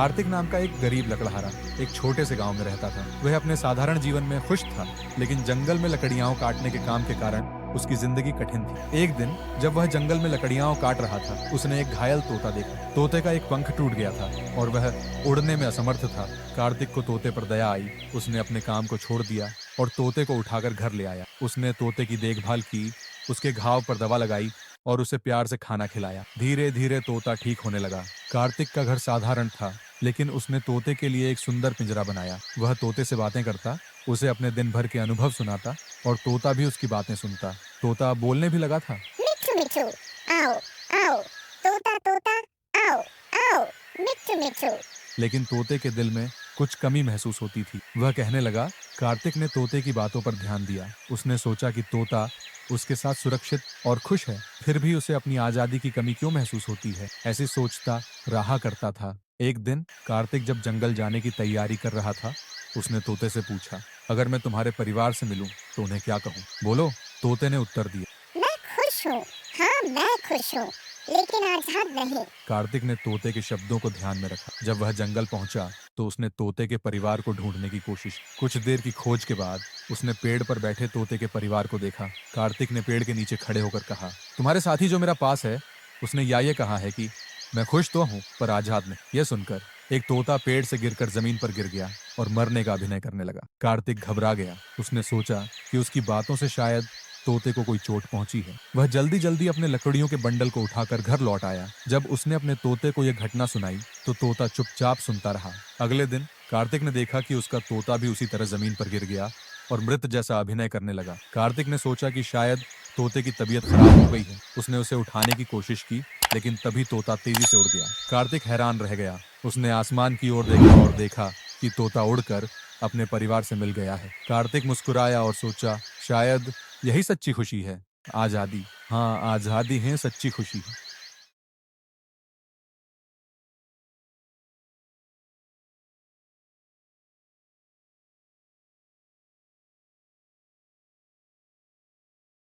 कार्तिक नाम का एक गरीब लकड़हारा एक छोटे से गांव में रहता था। वह अपने साधारण जीवन में खुश था, लेकिन जंगल में लकड़ियां काटने के काम के कारण उसकी जिंदगी कठिन थी। एक दिन जब वह जंगल में लकड़ियां काट रहा था, उसने एक घायल तोता देखा। तोते का एक पंख टूट गया था और वह उड़ने में असमर्थ था। कार्तिक को तोते पर दया आई। उसने अपने काम को छोड़ दिया और तोते को उठाकर घर ले आया। उसने तोते की देखभाल की, उसके घाव पर दवा लगाई और उसे प्यार से खाना खिलाया। धीरे धीरे तोता ठीक होने लगा। कार्तिक का घर साधारण था, लेकिन उसने तोते के लिए एक सुंदर पिंजरा बनाया। वह तोते से बातें करता, उसे अपने दिन भर के अनुभव सुनाता और तोता भी उसकी बातें सुनता। तोता बोलने भी लगा था। मिठू मिठू, आओ आओ, तोता तोता, आओ आओ, मिठू मिठू। लेकिन तोते के दिल में कुछ कमी महसूस होती थी। वह कहने लगा। कार्तिक ने तोते की बातों पर ध्यान दिया। उसने सोचा कि तोता उसके साथ सुरक्षित और खुश है, फिर भी उसे अपनी आजादी की कमी क्यों महसूस होती है। ऐसे सोचता रहा करता था। एक दिन कार्तिक जब जंगल जाने की तैयारी कर रहा था, उसने तोते से पूछा, अगर मैं तुम्हारे परिवार से मिलूं तो उन्हें क्या कहूं? बोलो। तोते ने उत्तर दिया। मैं खुश हूँ, हाँ मैं खुश हूँ, लेकिन आजाद नहीं। कार्तिक ने तोते के शब्दों को ध्यान में रखा। जब वह जंगल पहुंचा तो उसने तोते के परिवार को ढूंढने की कोशिश की। कुछ देर की खोज के बाद उसने पेड़ पर बैठे तोते के परिवार को देखा। कार्तिक ने पेड़ के नीचे खड़े होकर कहा, तुम्हारे साथी जो मेरा पास है, उसने ये कहा है कि मैं खुश तो हूं पर आजाद नहीं। यह सुनकर एक तोता पेड़ से गिरकर जमीन पर गिर गया और मरने का अभिनय करने लगा। कार्तिक घबरा गया। उसने सोचा कि उसकी बातों से शायद तोते को कोई चोट पहुंची है। वह जल्दी जल्दी अपने लकड़ियों के बंडल को उठाकर घर लौट आया। जब उसने अपने तोते को यह घटना सुनाई तो तोता चुपचाप सुनता रहा। अगले दिन कार्तिक ने देखा कि उसका तोता भी उसी तरह जमीन पर गिर गया और मृत जैसा अभिनय करने लगा। कार्तिक ने सोचा कि शायद तोते की तबीयत खराब हो गई है। उसने उसे उठाने की कोशिश की, लेकिन तभी तोता तेजी से उड़ गया। कार्तिक हैरान रह गया। उसने आसमान की ओर देखा और देखा कि तोता उड़कर अपने परिवार से मिल गया है। कार्तिक मुस्कुराया और सोचा, शायद यही सच्ची खुशी है, आजादी। हाँ, आजादी है सच्ची खुशी।